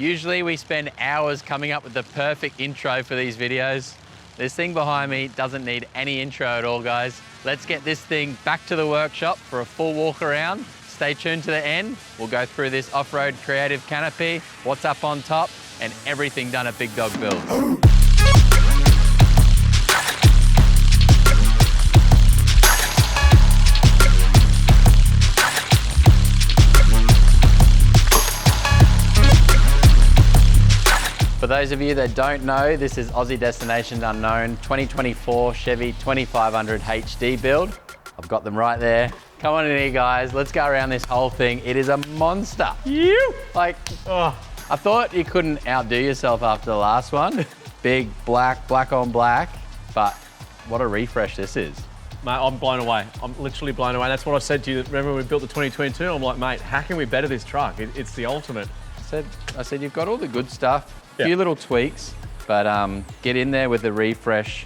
Usually we spend hours coming up with the perfect intro for these videos. This thing behind me doesn't need any intro at all, guys. Let's get this thing back to the workshop for a full walk around. Stay tuned to the end. We'll go through this off-road creative canopy, what's up on top, and everything done at Big Dog Builds. For those of you that don't know, this is Aussie Destinations Unknown 2024 Chevy 2500 HD build. I've got them right there. Come on in here, guys. Let's go around this whole thing. It is a monster. Like, oh, I thought you couldn't outdo yourself after the last one. Big, black on black, but what a refresh this is. Mate, I'm blown away. I'm literally blown away. That's what I said to you. Remember when we built the 2022? I'm like, mate, how can we better this truck? It's the ultimate. I said, you've got all the good stuff. A few little tweaks, but get in there with the refresh.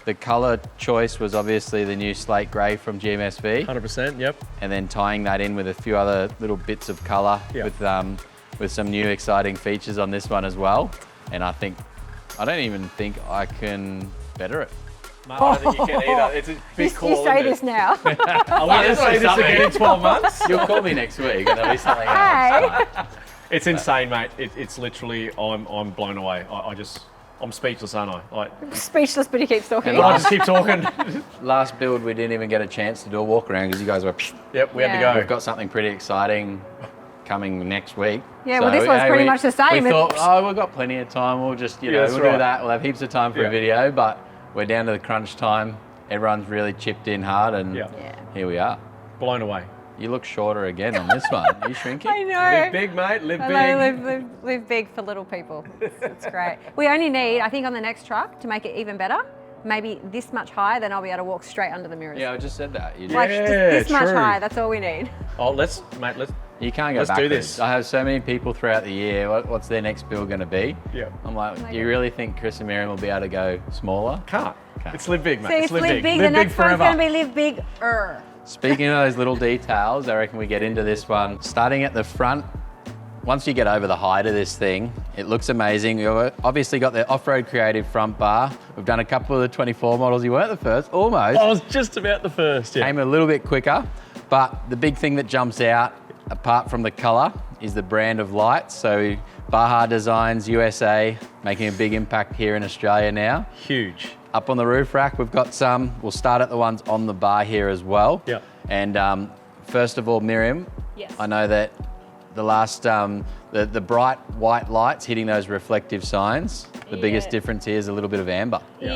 The color choice was obviously the new slate gray from GMSV. 100%, yep. And then tying that in with a few other little bits of color with some new exciting features on this one as well. And I don't even think I can better it. Mate, I don't think you can either. It's a big call. You say this now. Are we going to say this again in 12 months? You'll call me next week and there'll be something else. Hey. It's insane, mate. It's literally, I'm blown away. I'm speechless, aren't I? Like, Speechless, but he keeps talking. I just keep talking. Last build, we didn't even get a chance to do a walk around because you guys were. Yep, we had to go. We've got something pretty exciting coming next week. Yeah, well, this one's pretty much the same. We thought, oh, we've got plenty of time. We'll just, we'll do that. We'll have heaps of time for a video, but we're down to the crunch time. Everyone's really chipped in hard, and here we are. Blown away. You look shorter again on this one. Are you shrinking? I know. Live big, mate. Live big. Live big for little people. It's great. We only need, I think on the next truck, to make it even better, maybe this much higher, then I'll be able to walk straight under the mirrors. Yeah, I just said that. You Like this much higher, that's all we need. Oh, let's. You can't go Let's backwards. do this. I have so many people throughout the year, what's their next build going to be? Yeah. I'm like, do you really think Chris and Miriam will be able to go smaller? Can't. It's live big, mate. See, it's live big. The next one's going to be live big-er. Speaking of those little details, I reckon we get into this one. Starting at the front, once you get over the height of this thing, it looks amazing. We've obviously got the off-road creative front bar. We've done a couple of the 24 models. You weren't the first, almost. I was just about the first, Came a little bit quicker, but the big thing that jumps out, apart from the color, is the brand of lights. So Baja Designs, USA, making a big impact here in Australia now. Huge. Up on the roof rack, we've got some. We'll start at the ones on the bar here as well. Yeah. And first of all, Miriam, yes. I know that the last, the bright white lights hitting those reflective signs, the biggest difference here is a little bit of amber. Yeah.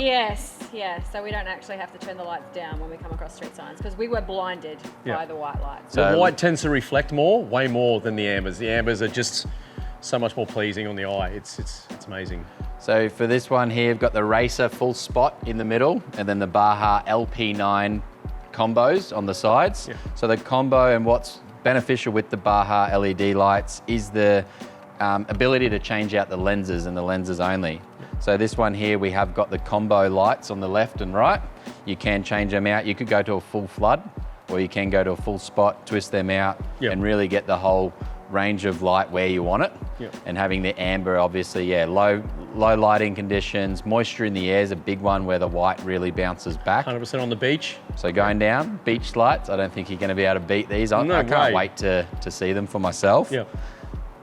Yes, so we don't actually have to turn the lights down when we come across street signs because we were blinded by the white lights. So the white tends to reflect more, way more than the ambers. The ambers are just so much more pleasing on the eye. It's amazing. So for this one here, we've got the Racer full spot in the middle and then the Baja LP9 combos on the sides. Yeah. So the combo and what's beneficial with the Baja LED lights is the ability to change out the lenses and the lenses only. So this one here, we have got the combo lights on the left and right. You can change them out. You could go to a full flood or you can go to a full spot, twist them out and really get the whole range of light where you want it. And having the amber, obviously, low lighting conditions, moisture in the air is a big one where the white really bounces back. 100% on the beach. So going down, beach lights, I don't think you're going to be able to beat these. I can't wait to see them for myself.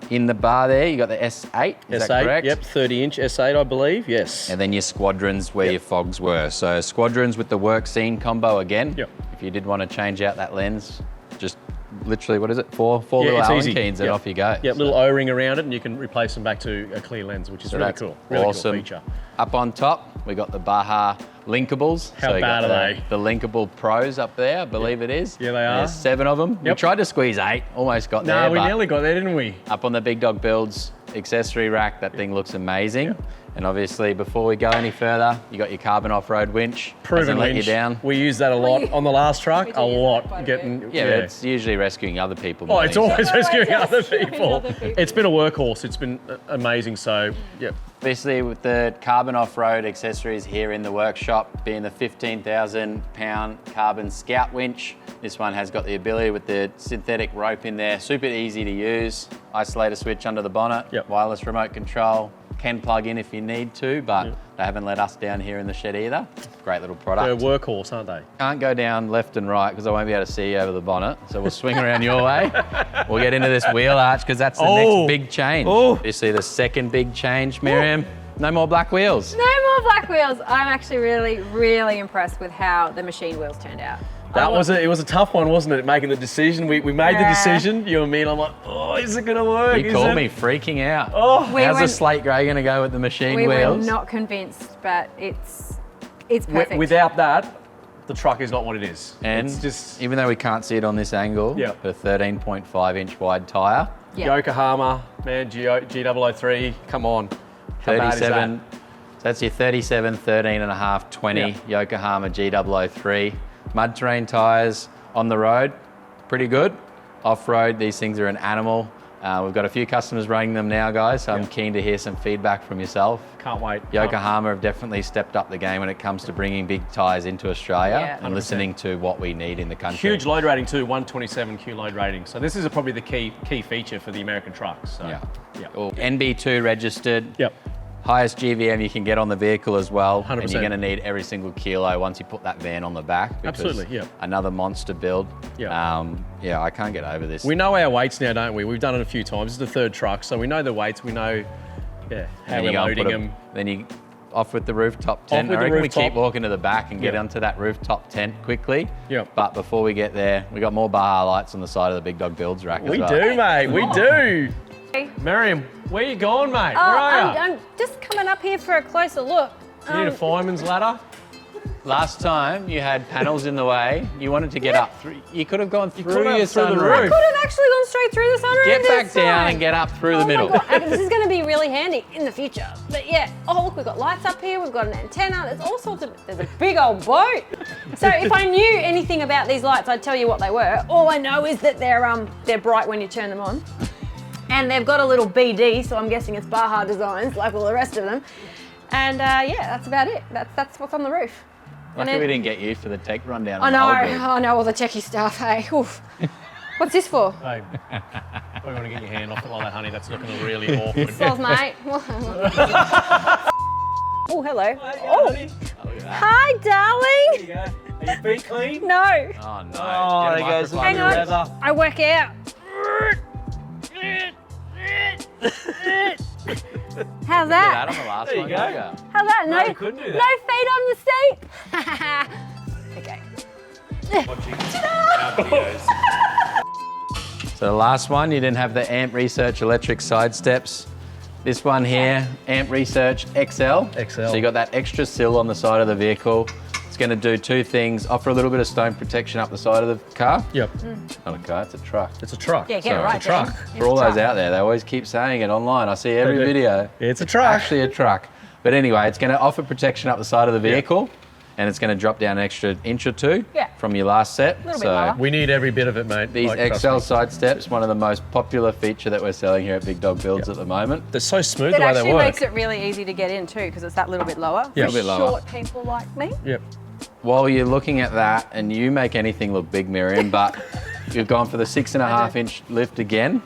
In the bar there, you got the S8, is that correct? Yep, 30-inch S8, I believe, yes. And then your squadrons where your fogs were. So squadrons with the work scene combo again. If you did want to change out that lens, just literally, what is it, four little Allen keys and off you go. Little O-ring around it and you can replace them back to a clear lens, which is really cool. Really awesome. Cool feature. Up on top, we got the Baja linkables. How bad are they? The linkable pros up there, I believe it is. Yeah, they are. There's 7 of them. We tried to squeeze 8, almost got there. No, we nearly got there, didn't we? Up on the Big Dog Builds accessory rack, that thing looks amazing. And obviously, before we go any further, you got your carbon off-road winch. Proven Doesn't let winch. you down. We use that a lot on the last truck. We A do use that lot. quite a Getting bit. Yeah, but it's usually rescuing other people. Oh, more it's than always yourself. rescuing other rescuing people. other people. It's been a workhorse. It's been amazing. So, yeah. Obviously, with the carbon off-road accessories here in the workshop, being the 15,000-pound carbon Scout winch, this one has got the ability with the synthetic rope in there, super easy to use, isolator switch under the bonnet, Yep. wireless remote control, can plug in if you need to, but they haven't let us down here in the shed either. Great little product. They're a workhorse, aren't they? Can't go down left and right because I won't be able to see you over the bonnet. So we'll swing around your way. We'll get into this wheel arch because that's the next big change. Oh. Obviously the second big change, Miriam. No more black wheels. No more black wheels. I'm actually really, really impressed with how the machine wheels turned out. It was a tough one, wasn't it? Making the decision. We made the Yeah. decision, you and me, and I'm like, oh, is it gonna work? You called me freaking out. Oh, How's the slate grey going to go with the machine We were wheels? not convinced, but it's perfect. without that, the truck is not what it is. And it's just even though we can't see it on this angle, Yeah. the 13.5-inch wide tyre, Yeah. Yokohama, man, G003, come on. How bad is that? 37. So that's your 37, 13.5, 20 Yeah. Yokohama G003. Mud terrain tyres on the road, pretty good. Off-road, these things are an animal. We've got a few customers running them now, guys, so I'm keen to hear some feedback from yourself. Can't wait. Yokohama have definitely stepped up the game when it comes to bringing big tyres into Australia Yeah. and 100%. listening to what we need in the country. Huge load rating too, 127 Q load rating. So this is probably the key feature for the American trucks. So, Yeah. All NB2 registered. Yep. Highest GVM you can get on the vehicle as well. 100%. And you're going to need every single kilo once you put that van on the back. because Absolutely, yeah. Another monster build. Yeah. Yeah, I can't get over this. We know our weights now, don't we? We've done it a few times. This is the third truck, so we know the weights. We know, how And we're you go and loading put them. Then you off with the rooftop tent. with I the reckon we rooftop. keep walking to the back and get Yeah. onto that rooftop tent quickly. Yeah. But before we get there, we got more Baja lights on the side of the Big Dog Builds rack We as well. do, mate. We do. Hey. Miriam, where you going, mate? Oh, where are you? I'm just coming up here for a closer look. You need a fireman's ladder? Last time you had panels in the way, you wanted to get up through. You could have gone through could have your through the sunroof. roof. Could have actually gone straight through the sunroof. Get back this down time. and get up through the Oh middle. my God, this is going to be really handy in the future. But yeah, oh look, we've got lights up here, we've got an antenna, there's all sorts of, there's a big old boat. So if I knew anything about these lights, I'd tell you what they were. All I know is that they're bright when you turn them on. And they've got a little BD, so I'm guessing it's Baja Designs, like all the rest of them. And yeah, that's about it. That's what's on the roof. And Lucky then- we didn't get you for the tech rundown. I on know, the whole build. I know all the techie stuff, hey. Oof. What's this for? Hey, probably want to get your hand off it like that, honey. That's looking really awkward. Smells, mate. Oh, hello. Oh, hi, darling. Are your feet clean? No, Oh no. Oh, Get a there goes the microfiber hang on. wrap. leather. I work out. How's Did that that? on the last There you one. go. didn't you? How's that? No, No, you couldn't do no that. feet on the seat. Okay. So the last one, you didn't have the Amp Research electric side steps. This one here, Amp Research XL. XL. So you got that extra sill on the side of the vehicle. It's going to do two things: offer a little bit of stone protection up the side of the car. Yep. Not a car, it's a truck. It's a truck. Yeah, get it Sorry. right, It's a truck. James. For all It's a those truck. out there, they always keep saying it online. I see every do. video. It's a truck. Actually a truck. But anyway, it's going to offer protection up the side of the vehicle, and it's going to drop down an extra inch or two Yeah. from your last set. Little bit lower. We need every bit of it, mate. These Like, trust XL me. side steps, one of the most popular feature that we're selling here at Big Dog Builds at the moment. They're so smooth It the way they actually work. makes it really easy to get in too, because it's that little bit lower. Yeah. For A bit lower. short people like me. Yep. While you're looking at that, and you make anything look big, Miriam, but you've gone for the 6.5-inch lift again.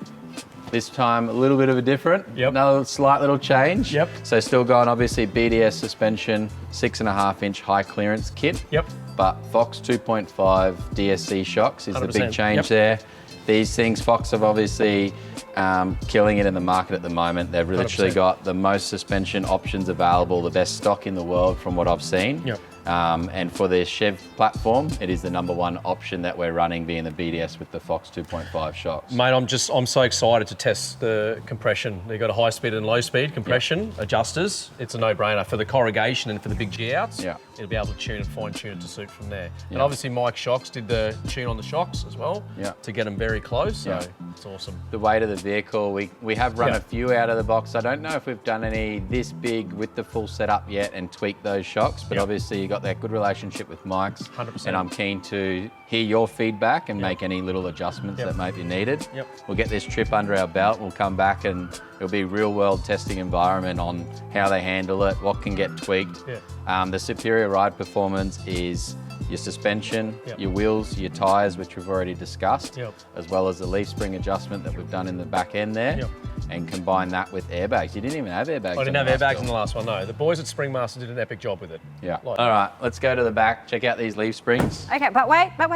This time a little bit of a different, Yep. another slight little change. Yep. So still going obviously BDS suspension, 6.5-inch high clearance kit. Yep. But Fox 2.5 DSC shocks is the 100%. big change Yep. there. These things, Fox have obviously killing it in the market at the moment. They've literally 100%. got the most suspension options available, the best stock in the world from what I've seen. Yep. And for their Chev platform, it is the #1 option that we're running, being the BDS with the Fox 2.5 shocks. Mate, I'm so excited to test the compression. They've got a high speed and low speed compression adjusters. It's a no-brainer for the corrugation and for the big G outs. Yeah. It'll be able to tune and fine tune it to suit from there. And Yeah. obviously Mike Shocks did the tune on the shocks as well. Yeah. To get them very close. So Yeah. It's awesome. the weight of the vehicle. We have run a few out of the box. I don't know if we've done any this big with the full setup yet and tweaked those shocks, but obviously you got that good relationship with Mike's. 100%. And I'm keen to hear your feedback and make any little adjustments that might be needed. We'll get this trip under our belt. We'll come back and it'll be real world testing environment on how they handle it, what can get tweaked. The superior ride performance is your suspension, your wheels, your tyres, which we've already discussed, as well as the leaf spring adjustment that we've done in the back end there, and combine that with airbags. You didn't even have airbags. I didn't have airbags in the last one, no. The boys at Springmaster did an epic job with it. All right, let's go to the back, check out these leaf springs. Okay, but wait. I'm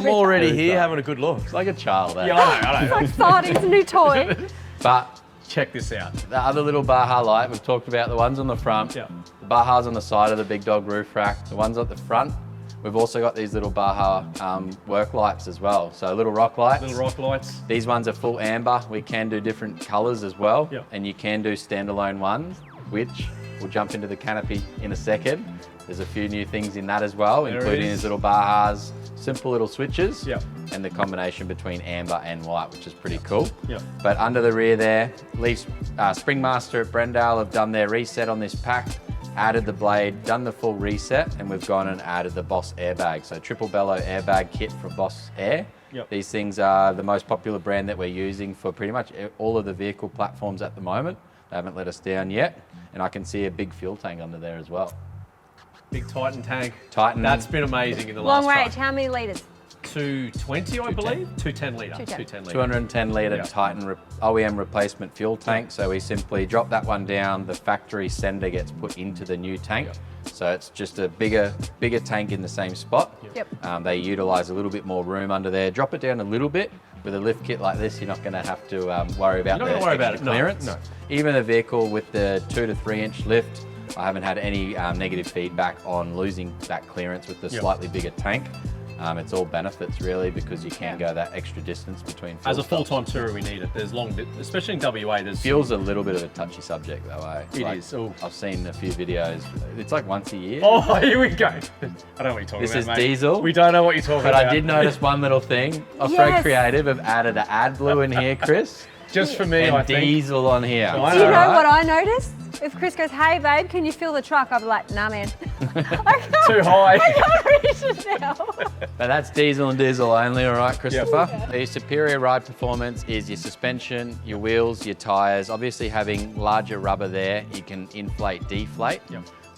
already here having a good look. It's like a child, eh? Yeah, I know. So exciting, it's a new toy. But check this out. the other little Baja light, we've talked about the ones on the front. The Bajas on the side of the big dog roof rack, the ones at the front. We've also got these little Baja work lights as well. So little rock lights. Little rock lights. These ones are full amber. We can do different colors as well. And you can do standalone ones, which we'll jump into the canopy in a second. There's a few new things in that as well, including these little Bajas, simple little switches, and the combination between amber and white, which is pretty cool. But under the rear there, Springmaster at Brendale have done their reset on this pack, added the blade, done the full reset, and we've gone and added the Boss airbag. So triple-bellow airbag kit from Boss Air. These things are the most popular brand that we're using for pretty much all of the vehicle platforms at the moment. They haven't let us down yet. And I can see a big fuel tank under there as well. Big Titan tank. Titan. That's been amazing in the last Long range, truck. how many litres? 220, I believe. 210 litre. 210 litre. 210 litre Titan OEM replacement fuel tank. So we simply drop that one down. The factory sender gets put into the new tank. So it's just a bigger tank in the same spot. They utilise a little bit more room under there. Drop it down a little bit. With a lift kit like this, you're not going to have to worry about the clearance. No. Even a vehicle with the 2 to 3 inch lift, I haven't had any negative feedback on losing that clearance with the slightly bigger tank. It's all benefits really because you can go that extra distance between fuel As a full-time tourer, we need it. There's long, especially in WA. There's fuel's a little bit of a touchy subject though, eh? It is. I've seen a few videos. It's like once a year. Oh, here we go. I don't know what you're talking This about, is mate. diesel. We don't know what you're talking But about. I did notice one little thing. Offroad Creative have added an AdBlue in here, Chris. Just for me, and I think. diesel on here. So I Do you know what I noticed? If Chris goes, hey babe, can you fill the truck? I'll be like, nah man. Too high. I can't reach it now. But that's diesel and diesel only, all right, Christopher? The superior ride performance is your suspension, your wheels, your tyres. Obviously having larger rubber there, you can inflate, deflate.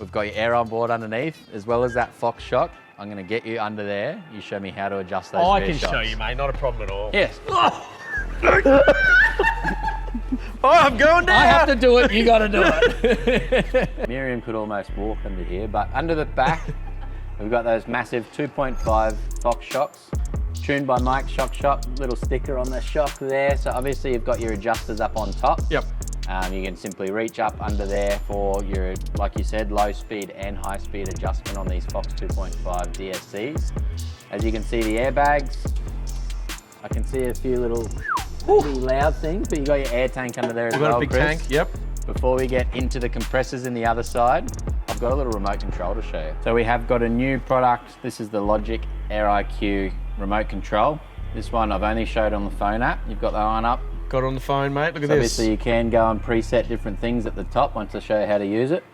We've got your air on board underneath, as well as that Fox shock. I'm gonna get you under there. You show me how to adjust those I rear can shocks. show you, mate. Not a problem at all. Yes. Oh, I'm going down. I have to do it, you gotta do it. Miriam could almost walk under here, but under the back, we've got those massive 2.5 Fox shocks, tuned by Mike's Shock Shop, little sticker on the shock there. So obviously you've got your adjusters up on top. You can simply reach up under there for your, like you said, low speed and high speed adjustment on these Fox 2.5 DSCs. As you can see the airbags, I can see a few little pretty loud things, but you got your air tank under there as well, We've got a big Chris. tank, Before we get into the compressors in the other side, I've got a little remote control to show you. So we have got a new product. This is the Logic Air IQ remote control. This one I've only showed on the phone app. You've got that one up. Got it on the phone, mate. Look at So this. obviously you can go and preset different things at the top once I show you how to use it.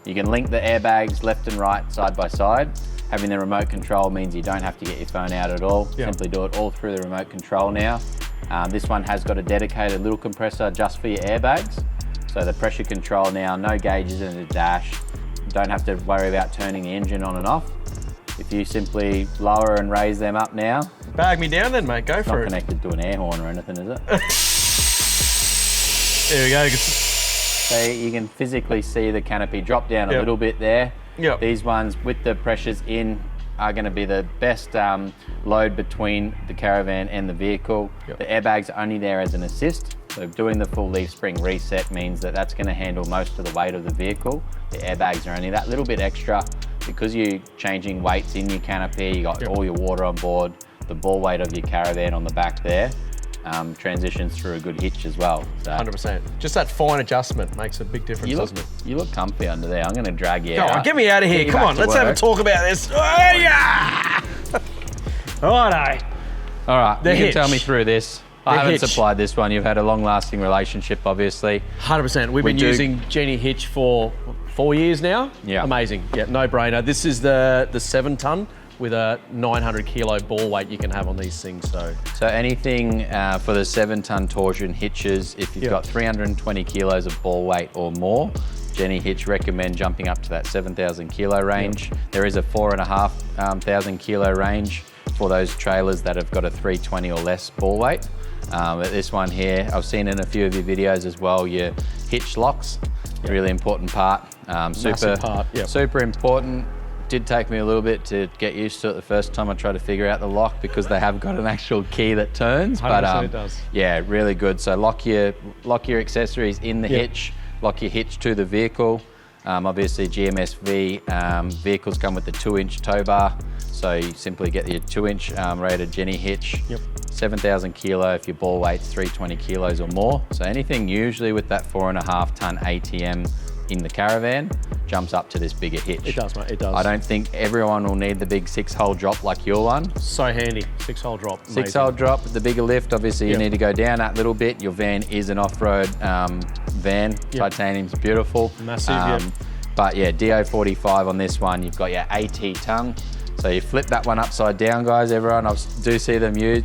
You can link the airbags left and right, side by side. Having the remote control means you don't have to get your phone out at all. Simply do it all through the remote control now. This one has got a dedicated little compressor just for your airbags. So the pressure control now, no gauges in the dash. Don't have to worry about turning the engine on and off. If you simply lower and raise them up now. Bag me down then, mate. Go It's for not it. connected to an air horn or anything, is it? There we go. So you can physically see the canopy drop down a little bit there. These ones with the pressures in are going to be the best load between the caravan and the vehicle. The airbags are only there as an assist. So doing the full leaf spring reset means that that's going to handle most of the weight of the vehicle. The airbags are only that little bit extra because you're changing weights in your canopy. You got all your water on board, the ball weight of your caravan on the back there. Transitions through a good hitch as well. So 100%. Just that fine adjustment makes a big difference, doesn't it? you look comfy under there. I'm going to drag you Go out. on, get me out of here. Get you Come back on, to let's have a work. talk about this. Oh, yeah! Righto. All right, The you hitch. can tell me through this. I The haven't hitch. supplied this one. You've had a long-lasting relationship, obviously. 100%. We've We been do- using Jenny hitch for 4 years now. Yeah. Amazing. Yeah, no brainer. This is the 7-ton with a 900 kilo ball weight you can have on these things. So anything for the 7-ton torsion hitches, if you've Yeah. got 320 kilos of ball weight or more, Jenny Hitch recommend jumping up to that 7,000 kilo range. There is a 4,500 kilo range for those trailers that have got a 320 or less ball weight. But this one here, I've seen in a few of your videos as well, your hitch locks, really important part. Massive part, yep. Super important. Did take me a little bit to get used to it the first time I tried to figure out the lock because they have got an actual key that turns. 100% it does. Yeah, really good. So lock your accessories in the Yep. hitch, lock your hitch to the vehicle. Obviously GMSV vehicles come with the 2-inch tow bar. So you simply get your 2-inch rated Jenny hitch. Yep. 7,000 kilo if your ball weight's 320 kilos or more. So anything usually with that 4.5 ton ATM in the caravan jumps up to this bigger hitch. It does, mate, it does. I don't think everyone will need the big 6-hole drop like your one. So handy. 6-hole drop. Amazing. 6-hole drop with the bigger lift. Obviously, you Yep. need to go down that little bit. Your van is an off-road van. Yep. Titanium's beautiful. Massive, yep. But yeah, DO45 on this one. You've got your AT tongue. So you flip that one upside down, guys. Everyone, I do see them use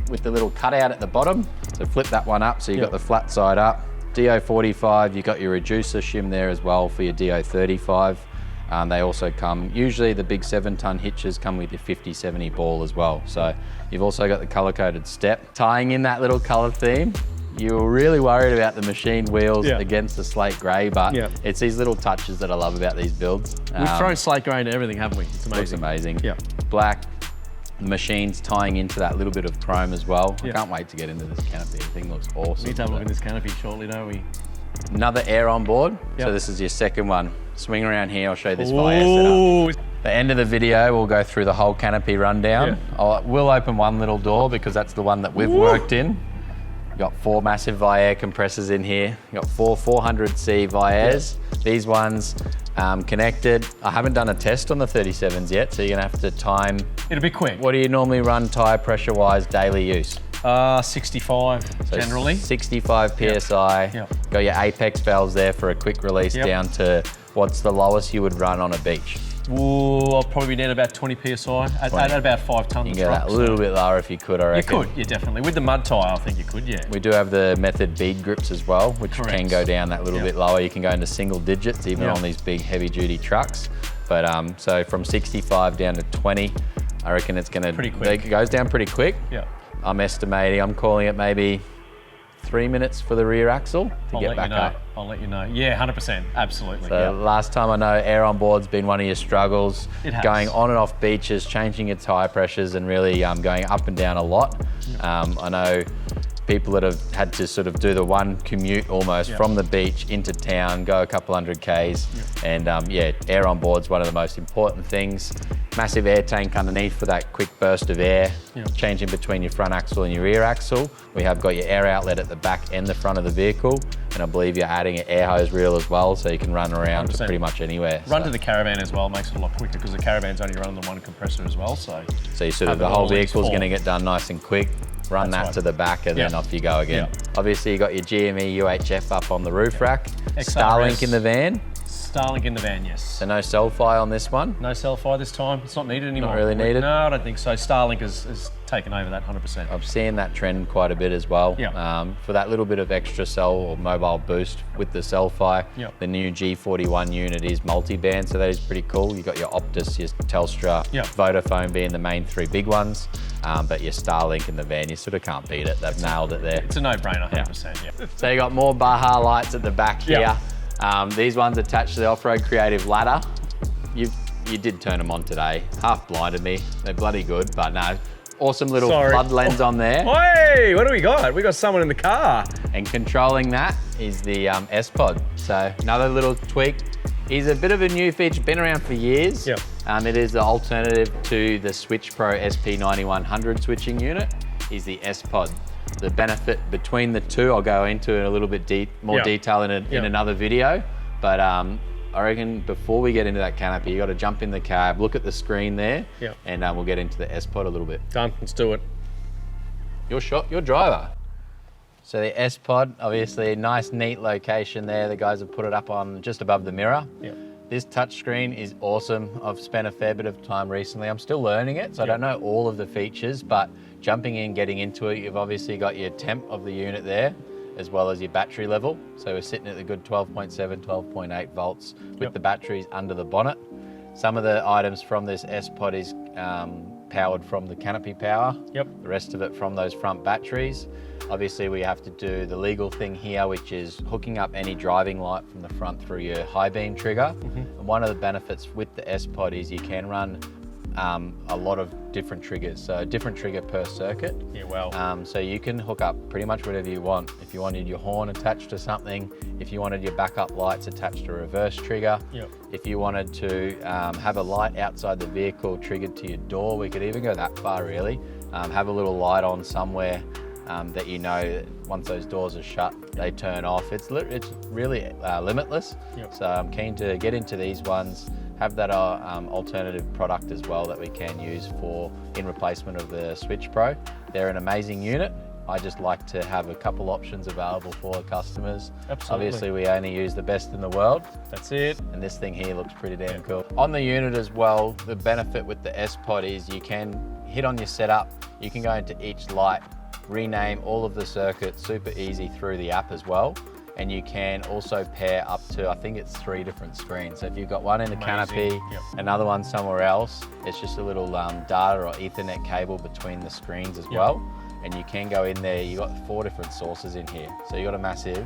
with the little cutout at the bottom. So flip that one up so you've Yep. got the flat side up. DO45, you've got your reducer shim there as well for your DO35. They also come, usually the big 7-ton hitches come with your 50-70 ball as well. So you've also got the color-coded step. Tying in that little color theme, you were really worried about the machine wheels Yeah. against the slate grey, but Yeah. it's these little touches that I love about these builds. We've thrown slate grey into everything, haven't we? It's Looks amazing. amazing. Yeah. Black, the machine's tying into that little bit of chrome as well. Yeah. I can't wait to get into this canopy. The thing looks awesome. We need to have a look at this canopy shortly, don't we? Another air on board. Yep. So this is your second one. Swing around here, I'll show you this via setup. Ooh. The end of the video, we'll go through the whole canopy rundown. We'll open one little door because that's the one that we've worked in. Got 4 massive Viair compressors in here. Got 4 400C Viairs. These ones connected. I haven't done a test on the 37s yet, so you're gonna have to time. It'll be quick. What do you normally run tire pressure-wise daily use? 65 So generally. 65 PSI. Yep. Got your apex valves there for a quick release Yep. down to what's the lowest you would run on a beach? Ooh, I'll probably need about 20 PSI at about 5 tons. You can get that a little bit lower if you could, I You reckon. could, yeah, definitely. With the mud tyre, I think you could, yeah. We do have the method bead grips as well, which Correct. can go down that little Yep. bit lower. You can go into single digits, even Yep. on these big heavy duty trucks. But so from 65 down to 20, I reckon it's gonna, Pretty quick. it goes down pretty quick. Yeah. I'm calling it maybe 3 minutes for the rear axle to I'll get let back you know. up. I'll let you know. Yeah, 100%. Absolutely. So yeah. last time I know, air on board's been one of your struggles. It has. Going on and off beaches, changing your tyre pressures and really going up and down a lot. I know people that have had to sort of do the one commute almost Yeah. from the beach into town, go a couple hundred Ks. And yeah, air on board's one of the most important things. Massive air tank underneath for that quick burst of air, changing between your front axle and your rear axle. We have got your air outlet at the back and the front of the vehicle. And I believe you're adding an air hose reel as well, so you can run around to 100%. pretty much anywhere. Run So- to the caravan as well makes it a lot quicker because the caravan's only running the one compressor as well. So So you sort of, Have the it whole all in vehicle's form. going to get done nice and quick. Run That's that right. to the back and then Yeah. off you go again. Yeah. Obviously you got your GME UHF up on the roof rack. XRS. Starlink in the van. Starlink in the van, yes. So no cell-fi on this one. No cell-fi this time. It's not needed anymore. really needed? No, I don't think so. Starlink has taken over that 100%. I've seen that trend quite a bit as well. Yeah. For that little bit of extra cell or mobile boost with the cell-fi, Yeah. the new G41 unit is multi-band, so that is pretty cool. You've got your Optus, your Telstra, Yeah. Vodafone being the main 3 big ones, but your Starlink in the van, you sort of can't beat it. They've nailed it there. It's a no-brainer, 100%, yeah. So you got more Baja lights at the back here. Yeah. These ones attached to the off-road creative ladder. You did turn them on today. Half blinded me. They're bloody good, but no. Awesome little Sorry. flood lens on there. Hey, what do we got? We got someone in the car. And controlling that is the S-Pod. So another little tweak. Is a bit of a new feature, been around for years. Yep. It is the alternative to the Switch Pro SP9100 switching unit, is the S-Pod. The benefit between the two, I'll go into in a little bit more Yep. detail in Yep. another video. But I reckon before we get into that canopy, you got to jump in the cab, look at the screen there, Yep. and we'll get into the S-Pod a little bit. Done. Let's do it. Your driver. So the S-Pod, obviously, nice, neat location there. The guys have put it up on just above the mirror. Yep. This touchscreen is awesome. I've spent a fair bit of time recently. I'm still learning it, so I don't know all of the features, but jumping in, getting into it, you've obviously got your temp of the unit there, as well as your battery level. So we're sitting at the good 12.7, 12.8 volts with the batteries under the bonnet. Some of the items from this S-Pod is powered from the canopy power. Yep. The rest of it from those front batteries. Obviously, we have to do the legal thing here, which is hooking up any driving light from the front through your high beam trigger. And one of the benefits with the S-Pod is you can run a lot of different triggers, so a different trigger per circuit. Yeah, well. So you can hook up pretty much whatever you want. If you wanted your horn attached to something, if you wanted your backup lights attached to a reverse trigger, Yep. if you wanted to have a light outside the vehicle triggered to your door, we could even go that far really. Have a little light on somewhere that you know that once those doors are shut, they turn off. It's really limitless. Yep. So I'm keen to get into these ones, have that alternative product as well that we can use in replacement of the Switch Pro. They're an amazing unit. I just like to have a couple options available for customers. Absolutely. Obviously, we only use the best in the world. That's it. And this thing here looks pretty damn cool. On the unit as well, the benefit with the S-Pod is you can hit on your setup, you can go into each light, rename all of the circuits super easy through the app as well. And you can also pair up to, I think it's 3 different screens. So if you've got one in the canopy, Yep. another one somewhere else, it's just a little data or Ethernet cable between the screens as well. And you can go in there, you've got 4 different sources in here. So you've got a massive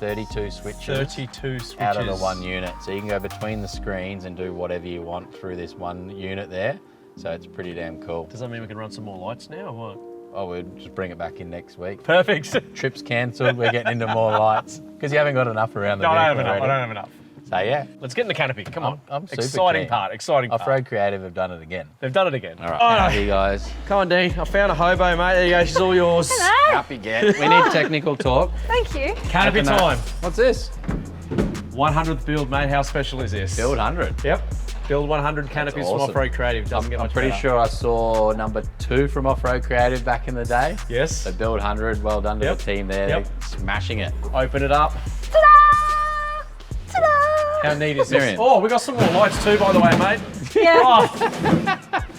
32 switches. 32 switches. Out of the one unit. So you can go between the screens and do whatever you want through this one unit there. So it's pretty damn cool. Does that mean we can run some more lights now or what? Oh, we'll just bring it back in next week. Perfect. Trips cancelled, we're getting into more lights. Because you haven't got enough around the No, I don't vehicle have enough. I already. don't have enough. So yeah, Let's get in the canopy. Come on. I'm super exciting keen. part. Exciting part. Off-Road Creative have done it again. They've done it again. All right, Oh, canopy guys. come on, Dean. I found a hobo, mate. There you go. She's all yours. Hello. Happy get. We need technical talk. Thank you. Canopy Open that. time. What's this? 100th build, mate. How special is this? Build 100. Yep. Build 100 canopies awesome. from Off-Road Creative. Doesn't get I'm much pretty better. sure I saw number 2 from Off-Road Creative back in the day. Yes. So build 100, well done to Yep. the team there. Yep. They're smashing it. Open it up. Ta-da! Ta-da! How neat is Miriam. this? Oh, we got some more lights too, by the way, mate. Yeah. Oh.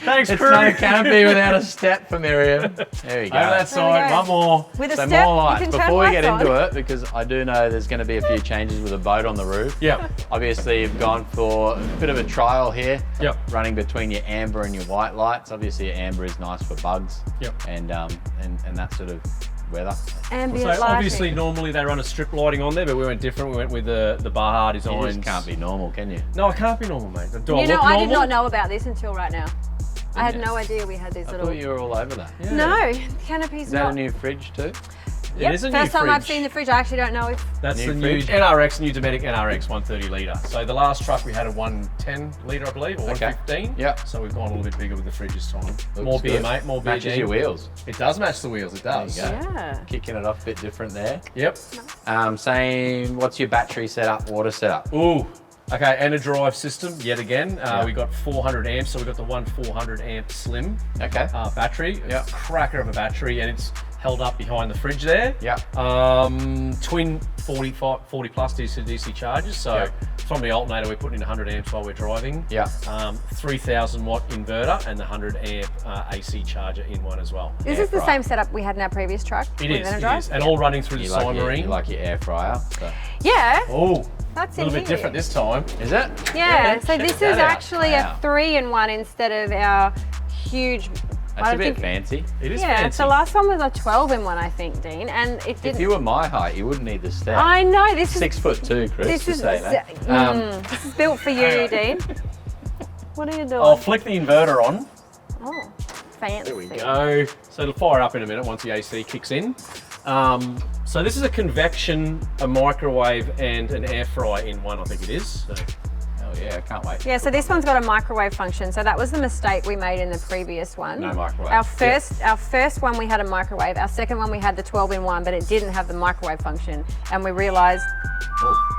Thanks, It's crew. no canopy without a step for Miriam. There we go. Over that There we side. go. One more. With a So step, more you lights. can turn Before we get lights into on. it, because I do know there's going to be a few changes with a boat on the roof. Yep. Obviously, you've gone for a bit of a trial here. Yep. Running between your amber and your white lights. Obviously, your amber is nice for bugs. Yep. And that sort of weather. Ambient So lighting. obviously, normally they run a strip lighting on there, but we went different. We went with the Baja You Designs. just can't be normal, can you? No, I can't be normal, mate. Do I You know, look I did normal? not know about this until right now. I had Didn't no you? idea we had these I little. thought you were all over that. Yeah. No, canopies Is that not. a new fridge too? Yep, It is a first new time I've fridge. seen the fridge. I actually don't know if. That's New the new fridge? NRX, new Dometic NRX 130 litre. So the last truck we had a 110 litre, I believe, or Okay. 115. Yep. So we've gone a little bit bigger with the fridge this time. More Looks beer, good. mate. More beer. Matches Dean. your wheels. It does match the wheels. It does. There you go. Yeah. Kicking it off a bit different there. Yep. Saying, what's your battery setup, water setup? Ooh. Okay, and a drive system yet again. Yeah. We got 400 amps, so we got the 400 amp slim Okay. battery. Yeah. Cracker of a battery, and it's held up behind the fridge there. Yeah. Twin 40 plus DC charges. So Yeah. from the alternator, we're putting in 100 amps while we're driving. Yeah. 3,000 watt inverter and the 100 amp AC charger in one as well. Is this the same setup we had in our previous truck? It with is, Energize? and all running through the You like, Marine. your air fryer. So. Yeah, Oh, that's a in little bit here. different this time. Is it? Yeah, so check this that is out. actually Wow. a 3-in-1 instead of our huge. That's I a bit think- fancy. It is Yeah, fancy. so last one was a 12-in-1, I think, Dean, and it If didn't. you were my height, you wouldn't need the step. I know this is 6'2", Chris. this to is say that. this is built for you, Dean. What are you doing? I'll flick the inverter on. Oh, fancy. There we go. So it'll fire up in a minute once the AC kicks in. So this is a convection, a microwave, and an air fryer in one, I think it is. So Oh, yeah, I can't wait. Yeah, so this one's got a microwave function. So that was the mistake we made in the previous one. No microwave. Our first one we had a microwave. Our second one we had the 12-in-1, but it didn't have the microwave function. And we realised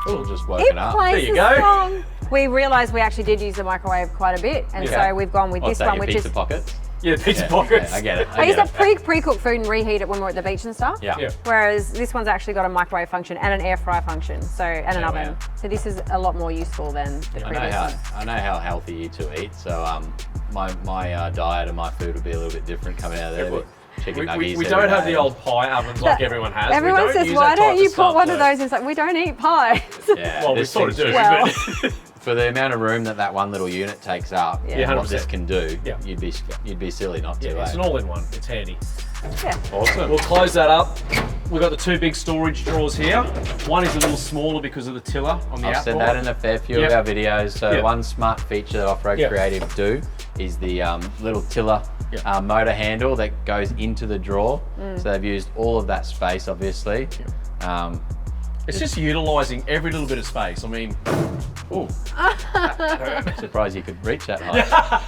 It's just woken up. plays There you the go. song. We realised we actually did use the microwave quite a bit, and so we've gone with What's this that, one, your which pizza is. pockets? Yeah, pizza pockets. I get it. I used get to it. pre-cook food and reheat it when we're at the beach and stuff. Yeah. Yeah. Whereas this one's actually got a microwave function and an air fryer function, and an Oh, oven. wow. So this is a lot more useful than the previous one. I know how healthy you two eat, so my diet and my food will be a little bit different coming out of there. It would. Chicken We nuggies. don't every have day. the old pie ovens like everyone has. Everyone we don't says, use why that don't type you of put stuff, one of though. those? It's like, we don't eat pie. Yeah, Well, we this sort of thing's do. Well- but for the amount of room that one little unit takes up, Yeah. and 100%. what this can do, Yeah. you'd be silly not to. yeah, it's eh? an all-in-one. It's handy. Yeah. Awesome. We'll close that up. We've got the two big storage drawers here. One is a little smaller because of the tiller on the I've outboard. said that in a fair few Yep. of our videos. So Yep. one smart feature that Off-Road Yep. Creative do is the little tiller Yep. motor handle that goes into the drawer. So they've used all of that space, obviously. It's just utilising every little bit of space. I mean, ooh. Surprised you could reach that high.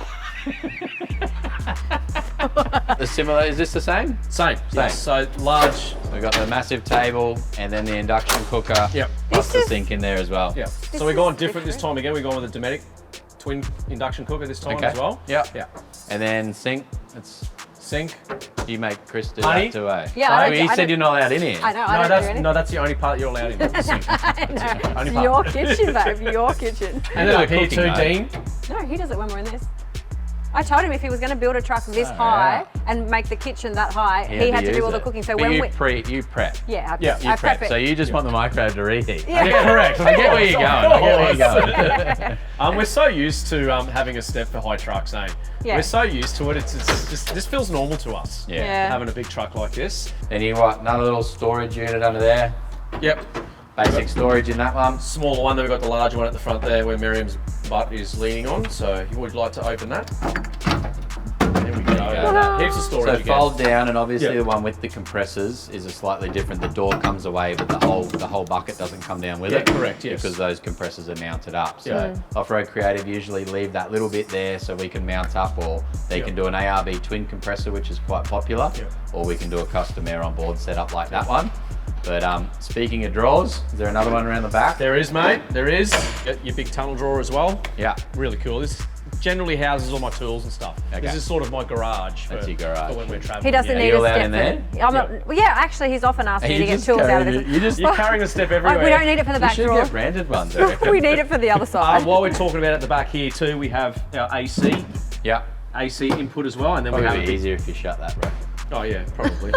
Is this the same? Same. Yes. So large. We've got the massive table and then the induction cooker. Yep. Plus This the is- sink in there as well. Yeah. This So we're going is different this different. time again. We're going with a Dometic twin induction cooker this time as well. Yeah. Yeah. And then sink. It's Sink. you make Chris do Honey? that too, eh? Yeah, I Oh, don't- you I said don't- you're not allowed in here. I know, No, I don't do that's anything. no, that's the only part you're allowed in. The sink. No, Only it's part. your kitchen, babe, your kitchen. And then up do here cooking, too, though. Dean. No, he does it when we're in this. I told him if he was going to build a truck this Oh, high yeah. and make the kitchen that high, he had to do all the cooking. So but when you we, you prep. yeah, Yeah, You I prep. prep it. So you just want the microwave to reheat. Yeah. Yeah, correct. I get where you're going. I get where you're going. We're so used to having a step for high trucks, eh? Yeah. We're so used to it. It's just this feels normal to us. Yeah. Yeah. Having a big truck like this. Then you got another little storage unit under there. Yep. Basic storage in that one. Smaller one. Then we've got the larger one at the front there, where Miriam's butt is leaning on. So you would like to open that. There we go. go. Heaps of storage So again. fold down, and obviously Yeah. the one with the compressors is a slightly different. The door comes away, but the whole bucket doesn't come down with Yeah, it. correct, yes. Because those compressors are mounted up. So Yeah. Off-Road Creative usually leave that little bit there so we can mount up, or they Yeah. can do an ARB twin compressor, which is quite popular, Yeah. or we can do a custom air on board setup like that one. But speaking of drawers, is there another one around the back? There is, mate. There is. Got your big tunnel drawer as well. Yeah. Really cool. This generally houses all my tools and stuff. Okay. This is sort of my garage. That's your garage. For when we're traveling. he doesn't yeah. need you a allowed step in there? for- I'm not, well, yeah, actually, he's often asked me to get tools out of it. You're carrying a step everywhere. We don't need it for the You back should drawer. get branded ones. I reckon. We need it for the other side. While we're talking about at the back here too, we have our AC Yeah. input as well, and then we Probably have. be easier if you shut that, bro. Oh yeah, probably.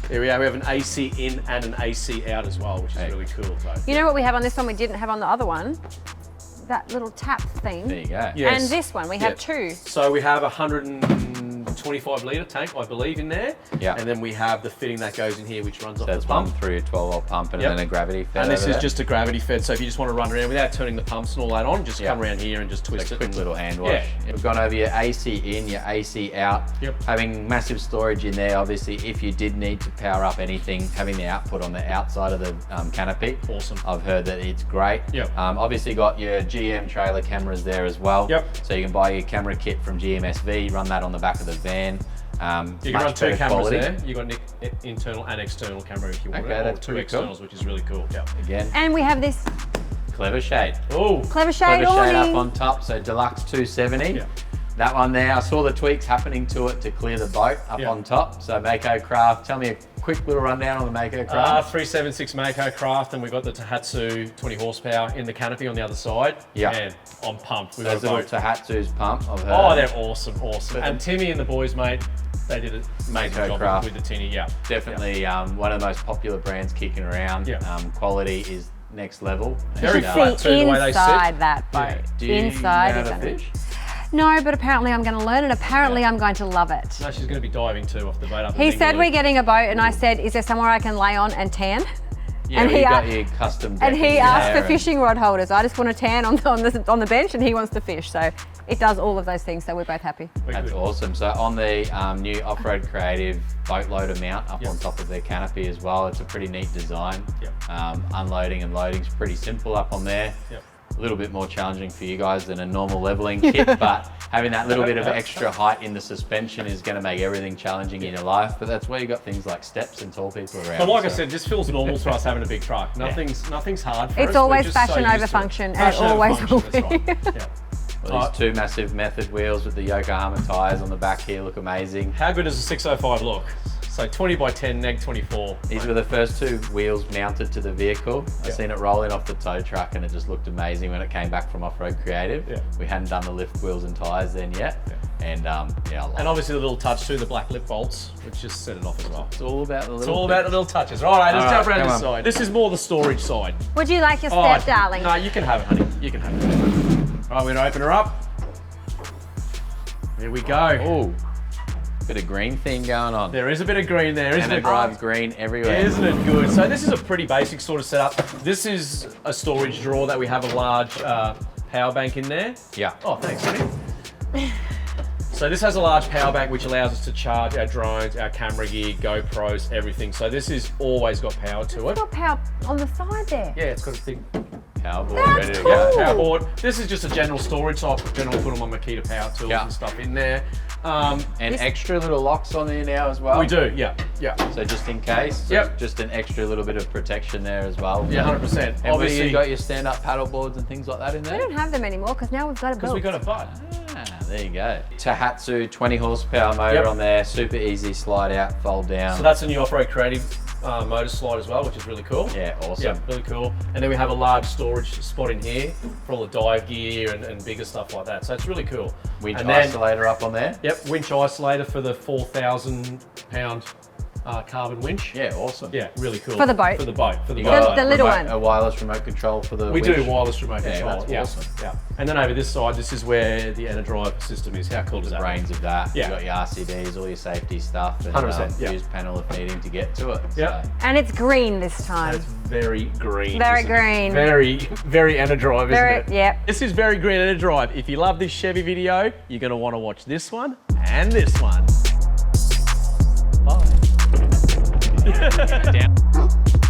Here we are. We have an AC in and an AC out as well, which is Hey. really cool. So. You know what we have on this one we didn't have on the other one? That little tap thing. There you go. Yes. And this one, we have Yeah. two. So we have a 125 litre tank, I believe, in there. Yeah. And then we have the fitting that goes in here, which runs off That's the pump. one through a 12-volt pump and Yep. then a gravity fed And this over is there. just a gravity fed, so if you just want to run around without turning the pumps and all that on, just Yeah. come around here and just twist a it. quick and- little hand wash. Yeah. We've gone over your AC in, your AC out. Yep. Having massive storage in there, obviously, if you did need to power up anything, having the output on the outside of the canopy. Awesome. I've heard that it's great. Yep. Obviously got your GM trailer cameras there as well. Yep. So you can buy your camera kit from GMSV, run that on the back of the van. You can much run two better cameras quality. there. You've got an internal and external camera if you want Okay, it. Or that's two pretty cool. externals, which is really cool. Yeah. Again, And we have this clever shade. Oh, clever shade Clever shade up awning. on top, so Deluxe 270. Yeah. That one there, I saw the tweaks happening to it to clear the boat up Yeah. on top. So Mako Craft, tell me a quick little rundown on the Mako Craft. 376 Mako Craft, and we've got the Tohatsu 20 horsepower in the canopy on the other side. Yeah. And I'm pumped. We've Those got a little boat. Tohatsu's pump, I've heard. Oh, they're awesome. And Timmy and the boys, mate, they did an amazing Mako job Craft. with the tinny. Yeah. Definitely one of the most popular brands kicking around. Yeah. Quality is next level. Very And, flat too, the way they sit. Inside that boat. Yeah. Do you Inside know is how to under- fish? No, but apparently I'm going to learn, and apparently Yeah. I'm going to love it. No, she's going to be diving too off the boat up in He said Dingley. we're getting a boat, and I said, "Is there somewhere I can lay on and tan?" Yeah, And well, he you got a- your custom And he decking asked there for and- fishing rod holders. I just want to tan on the bench, and he wants to fish. So it does all of those things, so we're both happy. That's awesome. So on the new Off-Road Creative boat loader mount up on top of their canopy as well, it's a pretty neat design. Unloading and loading is pretty simple up on there. A little bit more challenging for you guys than a normal leveling kit, but having that little bit of extra height in the suspension is going to make everything challenging in your life. But that's where you got things like steps and tall people around. But like I said, this feels normal to us having a big truck. Nothing's hard for us. It's always fashion over function, and it always will be. Well, these two massive method wheels with the Yokohama tyres on the back here look amazing. How good does a 605 look? So 20 by 10, neg 24. These were the first two wheels mounted to the vehicle. I seen it rolling off the tow truck and it just looked amazing when it came back from Off-Road Creative. We hadn't done the lift wheels and tyres then yet. And I love and obviously the little touch too, the black lip bolts, which just set it off as well. It's all about the little It's all about the little touches. Right, let's jump around this side. This is more the storage side. Would you like your step, darling? No, you can have it, honey. You can have it. All right, we're gonna open her up. There we go. Oh, bit of green thing going on. There is a bit of green there, isn't and it? it drives green everywhere. Isn't it good? So this is a pretty basic sort of setup. This is a storage drawer that we have a large power bank in there. Yeah. Oh, thanks, honey. So this has a large power bank which allows us to charge our drones, our camera gear, GoPros, everything. So this has always got power to it. It's got power on the side there. Yeah, it's got a big power board That's ready to cool. go. power board. This is just a general storage, so I generally put all my Makita power tools and stuff in there. And extra little locks on there now as well. We do, yeah. So just in case, so just an extra little bit of protection there as well. Yeah, 100%. And obviously you got your stand-up paddle boards and things like that in there? We don't have them anymore because now we've got a boat. Because we got a boat. There you go. Tohatsu 20 horsepower motor on there, super easy slide out, fold down. So that's a new Off-Road Creative motor slide as well, which is really cool. Yeah, awesome. Yeah, really cool. And then we have a large storage spot in here for all the dive gear and bigger stuff like that. So it's really cool. Winch and then, isolator up on there. Yep, winch isolator for the 4,000 pound carbon winch. Yeah, awesome. Yeah, really cool. For the boat. For the boat. For the You boat. got The little remote- one. A wireless remote control for the We winch. do wireless remote control. That's awesome. Yeah. And then over this side, this is where the EnerDrive system is. How cool is The that? brains of that. Yeah. You got your RCDs, all your safety stuff, and 100%, yeah. fuse panel if needing to get to it. Yeah. So. And it's green this time. It's very green. Very isn't it? green. Very EnerDrive, Very, isn't it? yep. This is very green EnerDrive. If you love this Chevy video, you're going to want to watch this one and this one. Bye. Down.